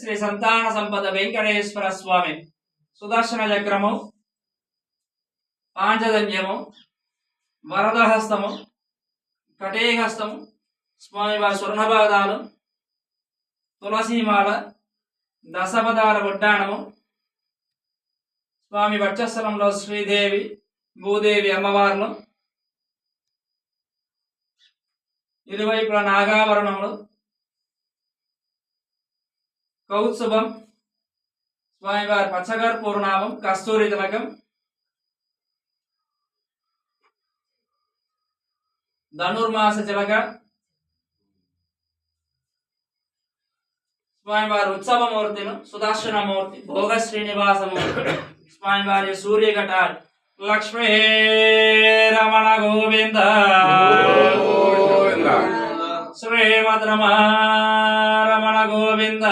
శ్రీ సంతాన సంపద వెంకటేశ్వర స్వామి సుదర్శన చక్రము, పాంచజన్యము, వరదహస్తము, కటేహస్తము, స్వామివారి స్వర్ణపాదాలు, తులసీమాల, దశపదాల వడ్డాణము, స్వామి వక్షస్థలంలో శ్రీదేవి భూదేవి అమ్మవార్లు, ఇరువైపుల నాగాభరణములు, కౌత్సుభం, స్వామివారి పచ్చకర్పూరనామం, కస్తూరి తిలకం, ధనుర్మాస చిలక, స్వామివారి ఉత్సవమూర్తిను సుదర్శనమూర్తి, భోగ శ్రీనివాసమూర్తి, స్వామివారి సూర్యఘటాలు, లక్ష్మీ రమణ గోవింద శ్రీమద్ రమణ గోవింద.